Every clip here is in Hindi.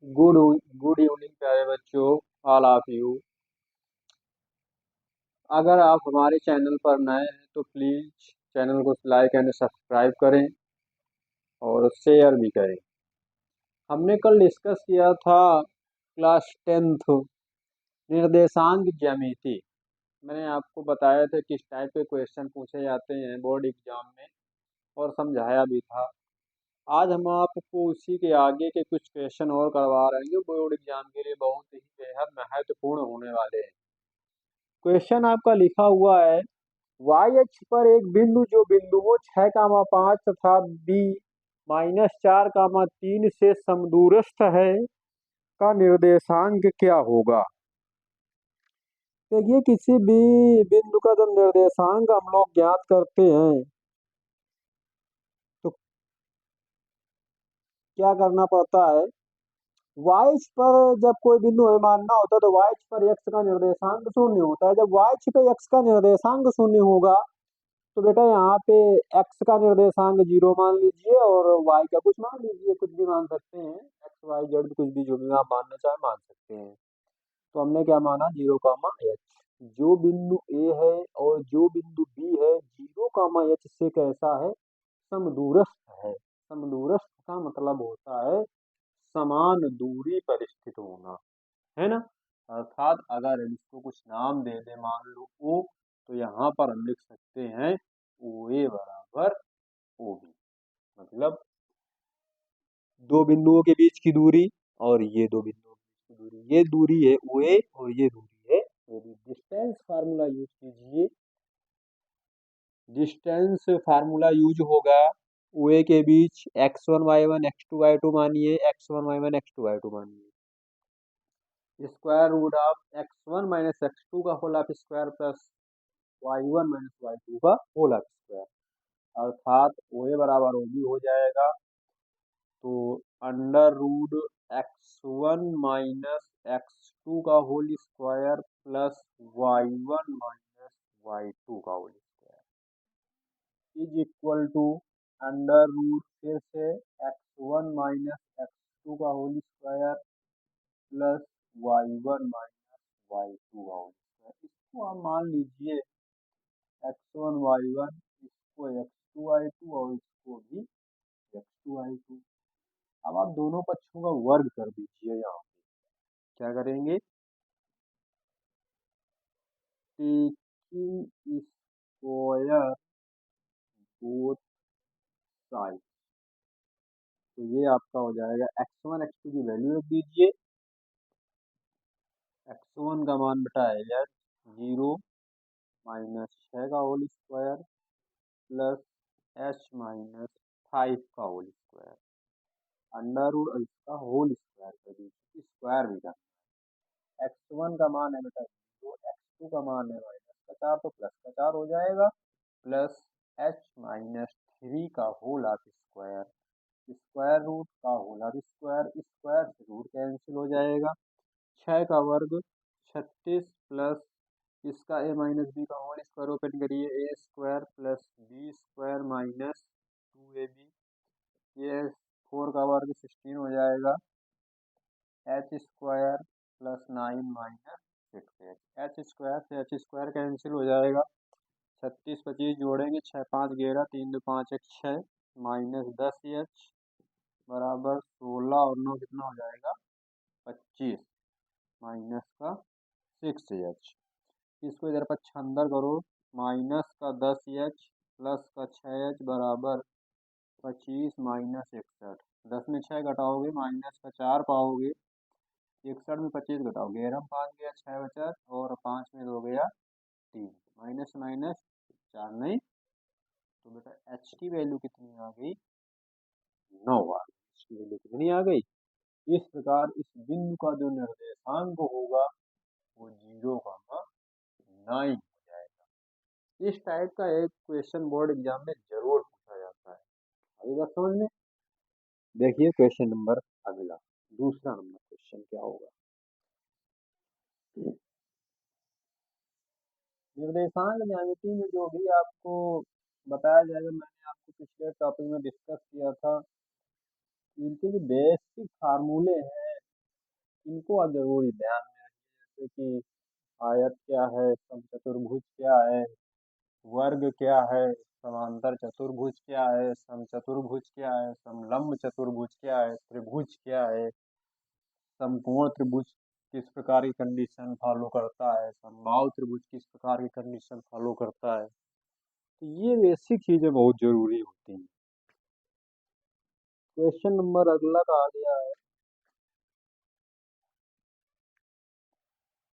गुड गुड इवनिंग प्यारे बच्चों। All of you. अगर आप हमारे चैनल पर नए हैं तो प्लीज़ चैनल को लाइक एंड सब्सक्राइब करें और शेयर भी करें। हमने कल डिस्कस किया था क्लास 10th निर्देशांक ज्यामिति। मैंने आपको बताया था किस टाइप के क्वेश्चन पूछे जाते हैं बोर्ड एग्जाम में और समझाया भी था। आज हम आपको उसी के आगे के कुछ क्वेश्चन और करवा रहे हैं जो बोर्ड एग्जाम के लिए बहुत ही बेहद महत्वपूर्ण होने वाले हैं। क्वेश्चन आपका लिखा हुआ है वाई अक्ष पर एक बिंदु जो बिंदुओं 6,5 तथा बी -4,3 से समदूरस्थ है का निर्देशांक क्या होगा। देखिए किसी भी बिंदु का जब निर्देशांक हम लोग ज्ञात करते हैं तो क्या करना पड़ता है। वाई अक्ष पर जब कोई बिंदु हमें मानना होता है तो वाई अक्ष पर एक्स का निर्देशांक शून्य होता है। जब वाई अक्ष पे एक्स का निर्देशांक शून्य होगा तो बेटा यहाँ पे x का निर्देशांक 0 मान लीजिए और y का कुछ मान लीजिए, कुछ भी मान सकते हैं। x y z कुछ भी जो भी आप मानना चाहे मान सकते हैं। तो हमने क्या माना 0, h। जो बिंदु A है और जो बिंदु B है 0, h से कैसा है, समदूरस्थ है। समदूरस्थ का मतलब होता है समान दूरी पर स्थित होना, है ना। अर्थात अगर हम इसको कुछ नाम दे दे, मान लो O, तो यहाँ पर हम लिख सकते हैं OA बराबर OB। मतलब दो बिंदुओं के बीच की दूरी और ये दो बिंदुओं के बीच की दूरी, ये दूरी है OA और ये दूरी है OB। डिस्टेंस फार्मूला यूज कीजिए। डिस्टेंस फार्मूला यूज होगा OA के बीच x1 y1 x2 y2 मानिए, x1 y1 x2 y2 मानिए, square root of x1 minus x2 का whole of square plus y1 minus y2 का होल ऑफ स्क्वायर। अर्थात OA बराबर OB हो जाएगा। तो under root x1 minus x2 का whole square plus y1 minus y2 का whole square is equal to under root फिर से x1 माइनस x2 का whole square plus y1 minus y2 का होल स्क्वायर। इसको आप मान लीजिए x1 y1, इसको x2 y2 और इसको भी x2 y2। अब आप दोनों पक्षों का वर्ग कर दीजिए। यहाँ पे क्या करेंगे, टेकिंग स्क्वायर बोथ साइड, तो ये आपका हो जाएगा x1 x2 की वैल्यू रख दीजिए। x1 का मान बेटा है यार 0 माइनस 6 का whole square plus h minus 5 का होल स्क्वायर अंडर रूट इसका होल स्क्वायर कर दीजिए, स्क्वायर भी करना है। x1 का मान है बेटा 0, x2 का मान है -4 तो +4 हो जाएगा प्लस h माइनस 3 का whole of square, square root का होल ऑफ स्क्वायर, स्क्वायर से रूट कैंसिल हो जाएगा। 6 का वर्ग 36 प्लस इसका a माइनस बी का होल स्क्वायर ओपन करिए, A square plus B square minus 2ab, ये 4 का वर्ग 16 हो जाएगा। H square plus 9 minus 6h, H square से एच स्क्वायर कैंसिल हो जाएगा। 36 25 जोड़ेंगे, 6 5 11 3 2 5 1 6 माइनस 10h बराबर 16 और 9 कितना हो जाएगा 25 माइनस का 6h। इसको इधर पर छंदर करो, माइनस का 10h प्लस का 6h बराबर 25 माइनस 61। 10 में 6 घटाओगे माइनस का 4 पाओगे, 61 में 25 घटाओ, 11 में 5 गया 6 बचा और 5 में 2 गया 3, माइनस माइनस 4 नहीं, तो बेटा h की वैल्यू कितनी आ गई 9 आ गई। h की वैल्यू कितनी आ गई। इस प्रकार इस बिंदु का जो निर्देशांक होगा वो 0,9 हो जाएगा। इस टाइप का एक क्वेश्चन बोर्ड एग्जाम में जरूर पूछा जाता है। अभी बात समझ में। देखिए क्वेश्चन नंबर अगला, दूसरा नंबर क्वेश्चन क्या होगा। निर्देशांक ज्यामिति में जो भी आपको बताया जाएगा, मैंने आपको पिछले टॉपिक में डिस्कस किया था, इनके जो बेसिक फार्मूले हैं इनको आप जरूरी ध्यान में रखिए, जैसे कि आयत क्या है, समचतुर्भुज क्या है, वर्ग क्या है, समांतर चतुर्भुज क्या है, समचतुर्भुज क्या है, समलंब चतुर्भुज क्या है, त्रिभुज क्या है, समकोण त्रिभुज किस प्रकार की कंडीशन फॉलो करता है, समबाहु त्रिभुज किस प्रकार की कंडीशन फॉलो करता है। तो ये बेसिक चीजें बहुत जरूरी होती हैं। क्वेश्चन नंबर अगला का आ गया है,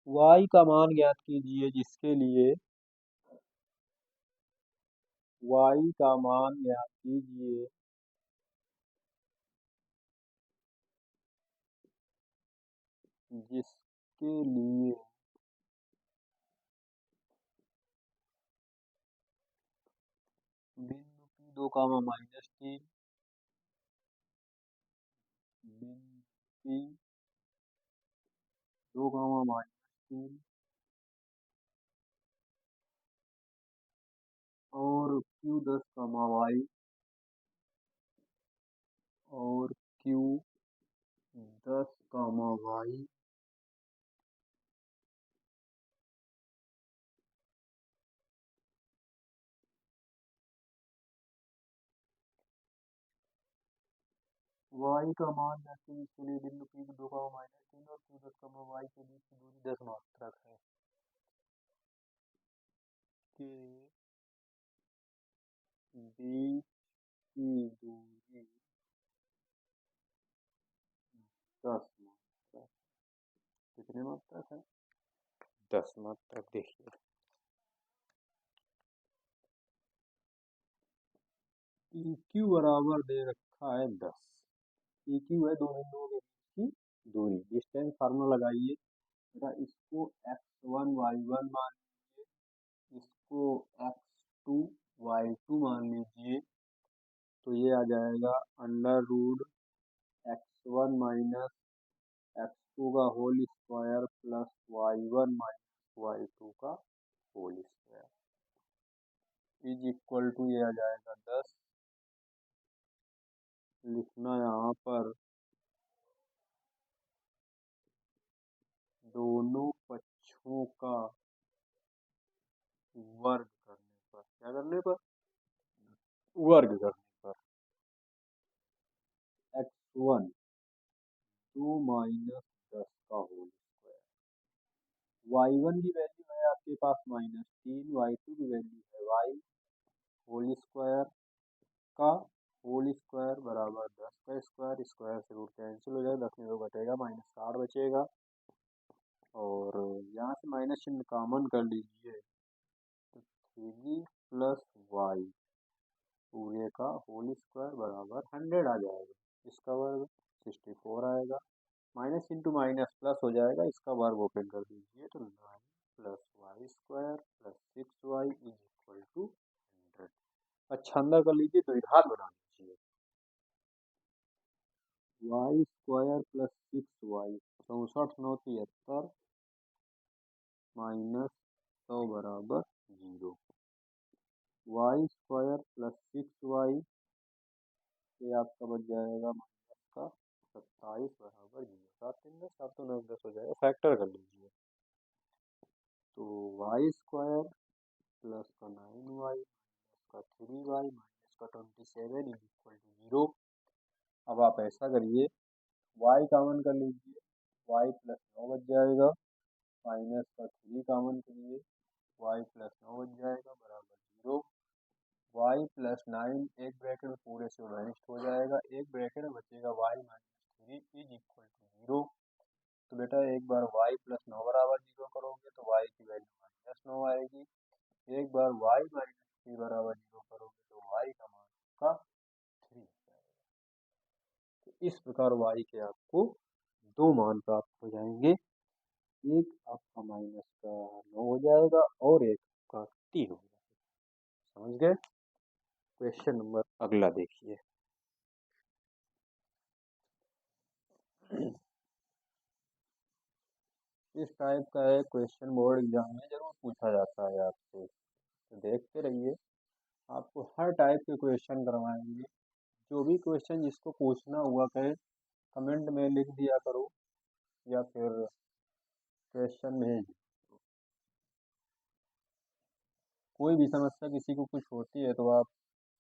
y का मान ज्ञात कीजिए जिसके लिए y का मान ज्ञात कीजिए जिसके लिए बिंदु P 2 -3, बिंदु P 2 -3 और Q 10, y और Q 10, y y का मान ज्ञात कीजिए जिसके लिए बिंदु P 2 -3 और Q 10, y के बीच की दूरी 10 मात्रक है। के बीच की दूरी 10 मात्रक, कितने मात्रक है? 10 मात्रक। देखिए PQ बराबर दे रखा है 10। PQ है दो बिंदुओं के बीच की दूरी। डिस्टेंस फार्मूला लगाइए बेटा, इसको x1 y1 मान लीजिए, इसको x2 y2 मान लीजिए, तो ये आ जाएगा under root x1 minus x2 का whole square plus y1 minus y2 का whole square is equal to, ये आ जाएगा 10। लिखना यहाँ पर दोनों पक्षों का वर्ग करने पर, क्या करने पर? वर्ग करने पर x1 2 -10 का होल स्क्वायर, y1 की वैल्यू है आपके पास -3, y2 की वैल्यू है y होल स्क्वायर का होल स्क्वायर बराबर 10 का स्क्वायर, स्क्वायर से रूट कैंसिल हो जाएगा, 10 में 2 घटेगा, -8 बचेगा और यहाँ से माइनस चिन्ह कॉमन कर लीजिए तो 3 प्लस वाई पूरे का होल स्क्वायर बराबर 100 आ जाएगा। इसका वर्ग 64 आएगा, माइनस इंटू माइनस प्लस हो जाएगा, इसका वर्ग ओपन कर दीजिए तो 9 plus Y square plus 6y is equal to 100। अच्छा अंदर कर लीजिए तो घात बना लीजिए, वाई स्क्वायर प्लस 6y 64 9 73 -100 बराबर 0। वाई स्क्वायर प्लस 6y ये आपका बच जाएगा माइनस का 27 बराबर 0। 7 3 10, 7 2 9 10 हो जाएगा, फैक्टर कर लीजिए तो वाई स्क्वायर प्लस का 9y माइनस का 3y माइनस का 27 इज इक्वल टू 0। अब आप ऐसा करिए, y कॉमन कर लीजिए, y प्लस 9 बच जाएगा, माइनस का 3 कॉमन करिए, y प्लस 9 बच जाएगा बराबर 0। y प्लस 9 एक ब्रैकेट में पूरे से वेस्ट हो जाएगा, एक ब्रैकेट में बचेगा y minus 3 is equal to 0। तो बेटा एक बार y प्लस 9 बराबर 0 करोगे तो y की वैल्यू -9 आएगी, एक बार y माइनस 3 बराबर 0 करोगे तो y का मान आपका 3 आएगा। तो इस प्रकार y के आपको दो मान प्राप्त हो जाएंगे, एक आपका माइनस का 9 हो जाएगा और एक का 3 हो जाएगा। समझ गए? क्वेश्चन नंबर अगला देखिए, इस टाइप का है क्वेश्चन, बोर्ड एग्जाम में जरूर पूछा जाता है आपसे, तो देखते रहिए, आपको हर टाइप के क्वेश्चन करवाएंगे। जो भी क्वेश्चन जिसको पूछना हुआ कहे कमेंट में लिख दिया करो, या फिर क्वेश्चन में कोई भी समस्या किसी को कुछ होती है तो आप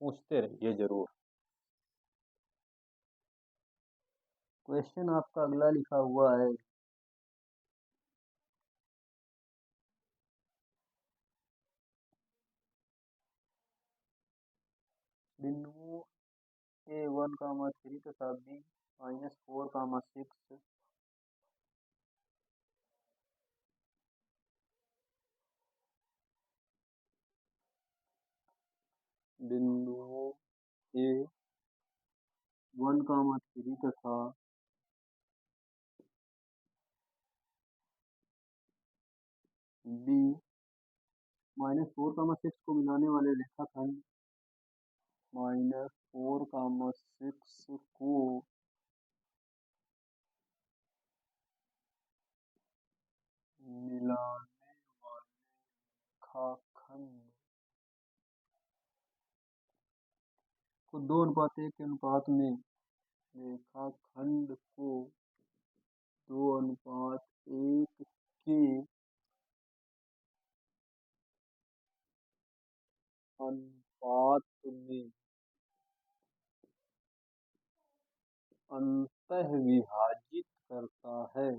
पूछते रहिए जरूर। क्वेश्चन आपका अगला लिखा हुआ है, बिंदुओं A1, 3 तथा B-4, 6 बिंदुओं A1, 3 तथा B-4, 6 को मिलाने वाले रेखाखंड -4, 6 को मिलाने वाले रेखाखंड को 2:1 के अनुपात में, रेखाखंड को 2:1 के अनुपात में अंतः विभाजित करता है।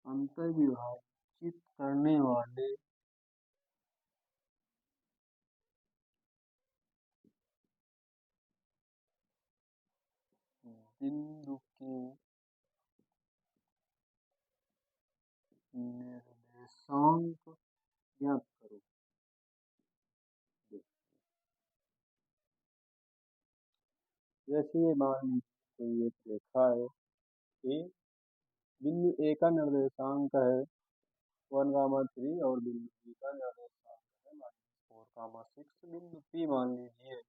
अंतः विभाजित करने वाले बिंदु के निर्देशांक ज्ञात करो। जैसे ये मान लीजिए कोई एक रेखा है ए, बिंदु ए का निर्देशांक है 1, 3 और बिंदु बी का निर्देशांक है -4, 6। बिंदु पी मान लीजिए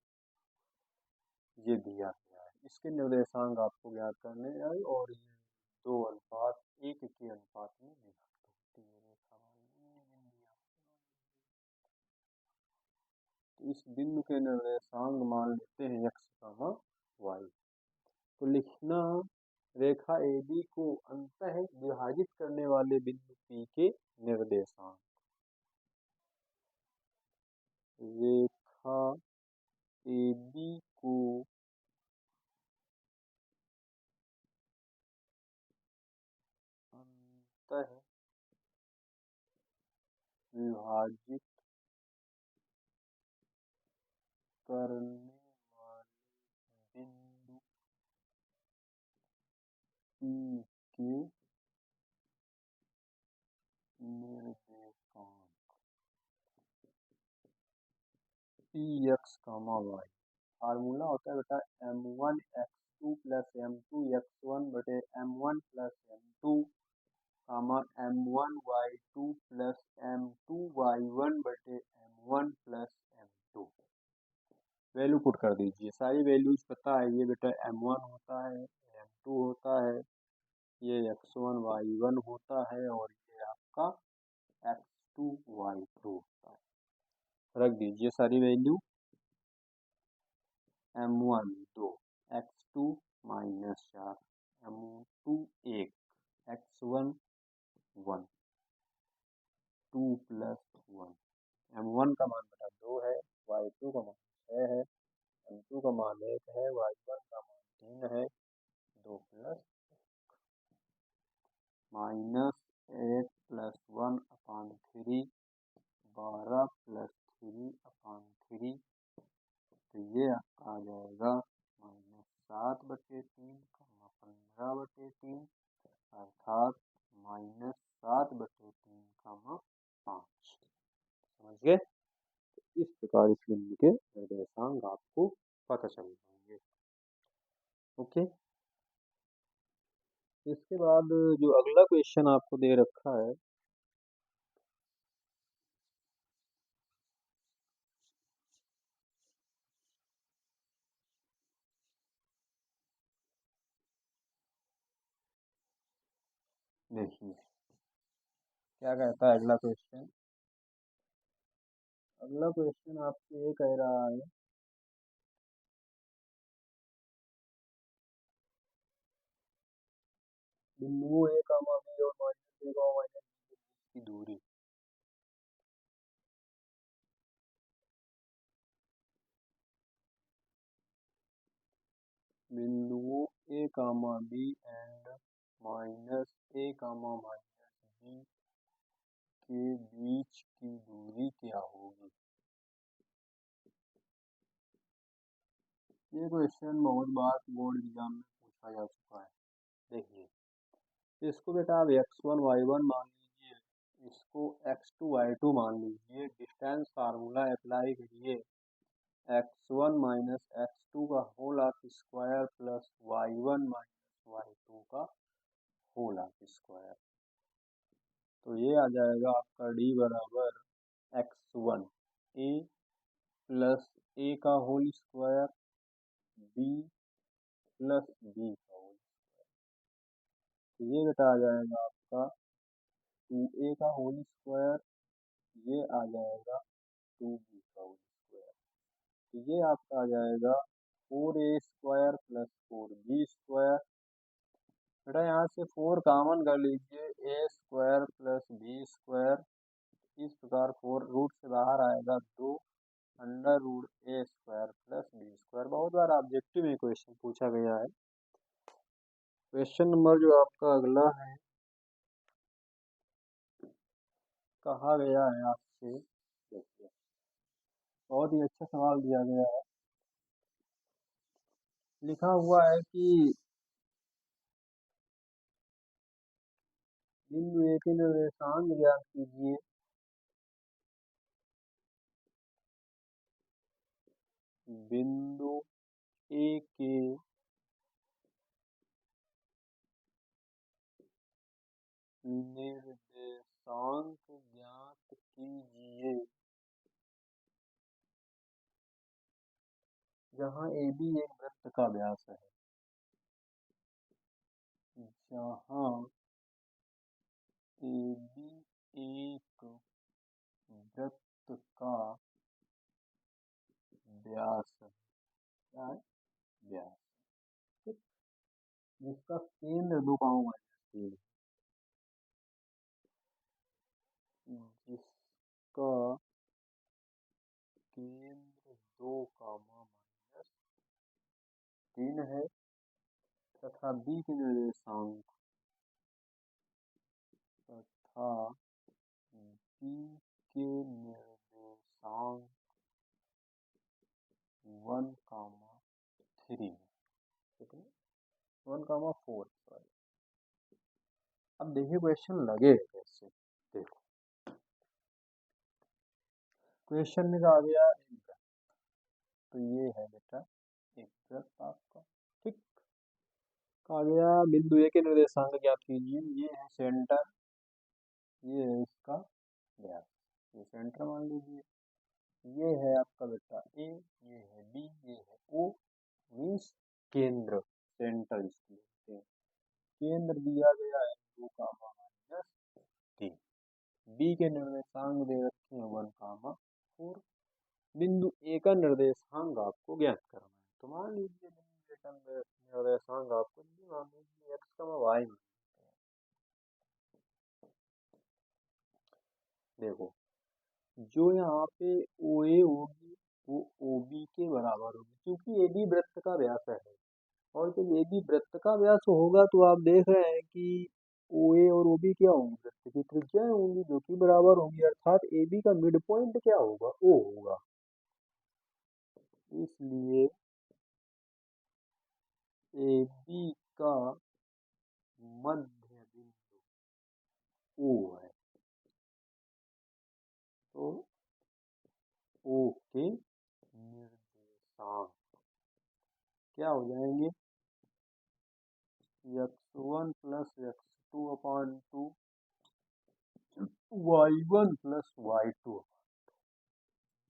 ये दिया गया है, इसके निर्देशांक आपको ज्ञात करने हैं और ये 2:1 के अनुपात में विभक्त होती है रेखा मान लीजिए। तो इस बिंदु के निर्देशांक मान लेते हैं x, y। तो लिखना, रेखा AB को अंतः विभाजित करने वाले बिंदु P के निर्देशांक। रेखा AB को अंतः विभाजित करने वाले बिंदु P के निर्देशांक Px, y। फार्मूला होता है बेटा M1x2 + M2x1 बटे M1 + M2, M1y2 + M2y1 बटे M1 + M2। वैल्यू पुट कर दीजिए, सारी वैल्यूज पता है। ये बेटा M1 होता है, M2 होता है, ये x1 y1 होता है और ये आपका x2 y2 होता है। रख दीजिए सारी value. M1 2, x2 -4, M2 1, x1 1, 2 + 1। M1 का मान बेटा 2 है, y2 का मान 6 है, M2 का मान 1 है, y1 का मान 3 है। 2 + -8 + 1/3, 12 + 3/3। तो ये आ जाएगा -7/3, 15/3, अर्थात -7/3, 5। समझ गए? तो इस प्रकार इस बिंदु के निर्देशांक आपको पता चल जाएंगे। ओके, इसके बाद जो अगला क्वेश्चन आपको दे रखा है, देखिए क्या कहता है अगला क्वेश्चन। अगला क्वेश्चन आपसे ये कह रहा है, बिंदुओं ए कामा बी और minus A comma minus B के बीच की दूरी। बिंदुओं A comma B and minus A comma minus B के बीच की दूरी क्या होगी। ये क्वेश्चन बहुत बार बोर्ड एग्जाम में पूछा जा चुका है। देखिए, इसको बेटा आप x1 y1 मान लीजिए, इसको x2 y2 मान लीजिए। डिस्टेंस फार्मूला अप्लाई करिए, x1 माइनस x2 का whole of square plus y1 minus y2 का होल ऑफ स्क्वायर। तो ये आ जाएगा आपका d बराबर x1 a प्लस a का whole square b plus b का होल। तो ये बेटा आ जाएगा आपका 2a का होल स्क्वायर, ये आ जाएगा 2b का होल स्क्वायर। तो ये आपका आ जाएगा 4a square plus 4b square. बेटा यहाँ से 4 कॉमन कर लीजिए, a square plus b square. इस प्रकार 4 रूट से बाहर आएगा 2 under root a square plus b square. बहुत बार ऑब्जेक्टिव में क्वेश्चन पूछा गया है। क्वेश्चन नंबर जो आपका अगला है, कहा गया है आपसे, देखिए बहुत ही अच्छा सवाल दिया गया है। लिखा हुआ है कि बिंदु ए के निर्देशांक ज्ञात कीजिए। बिंदु ए के निर्देशांक ज्ञात कीजिए जहाँ ए बी एक वृत्त का व्यास है। जहाँ ए बी एक वृत्त का व्यास है। क्या है? व्यास। ठीक। जिसका केंद्र 2 पाँव माइनस 3, जिसका केंद्र 2 माइनस 3 है तथा बी के निर्देशांक तथा बी के निर्देशांक 1,3 कितने 1,4 सॉरी। अब देखिए क्वेश्चन लगे कैसे। देखो क्वेश्चन में आ गया एक वृत्त, तो ये है बेटा एक वृत्त आपका। ठीक। कहा गया बिंदु ए के निर्देशांक ज्ञात कीजिए। ये है सेंटर, ये है इसका व्यास, ये सेंटर मान लीजिए। ये है आपका बेटा ए, ये है बी, ये है ओ, मीन्स केंद्र, सेंटर इसको बोलते हैं। केंद्र दिया गया है 2 माइनस 3। बी के निर्देशांक दे रखे हैं 1,4। बिंदु ए का निर्देशांक आपको ज्ञात करना है। तो मान लीजिए बिंदु ए का निर्देशांक आपको मान लीजिए x, y। देखो जो यहाँ पे ओ ए होगी वो ओ बी के बराबर होगी, क्योंकि ए बी वृत्त का व्यास है। और जब ए बी वृत्त का व्यास होगा तो आप देख रहे हैं कि ओ ए और ओ बी क्या होंगी, वृत्त की त्रिज्याएं होंगी जो कि बराबर होंगी, अर्थात ए बी का मिड पॉइंट क्या होगा, ओ होगा। इसलिए ए बी का मध्य बिंदु ओ है, तो ओ के निर्देशांक क्या हो जाएंगे, x1 plus x2 upon 2 y1 plus y2।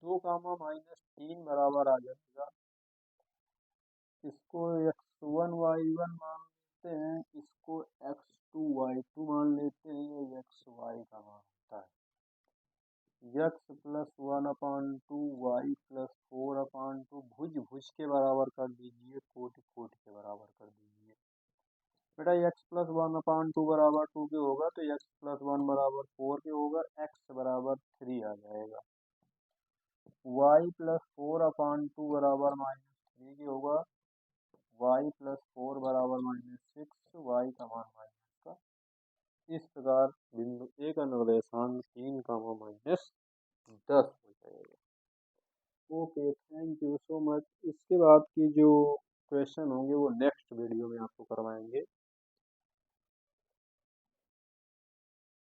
2,-3 बराबर आ जाएगा। इसको x1 y1 मान लेते हैं, इसको x2 y2 मान लेते हैं। ये xy का मान होता है। x प्लस 1/2 y प्लस 4/2 भुज भुज के बराबर कर दीजिए, कोटि कोटि के बराबर कर दीजिए। बेटा एक्स प्लस 1/2 बराबर 2 के होगा तो एक्स प्लस 1 बराबर 4 के होगा, एक्स बराबर 3 आ जाएगा। वाई प्लस 4/2 बराबर -3 के होगा, वाई प्लस 4 बराबर -6, वाई का मान माइनस का। इस प्रकार बिंदु ए का निर्देशांक 3, -10 हो जाएगा। Okay, thank you so much. इसके बाद की जो क्वेश्चन होंगे वो नेक्स्ट वीडियो में आपको करवाएंगे।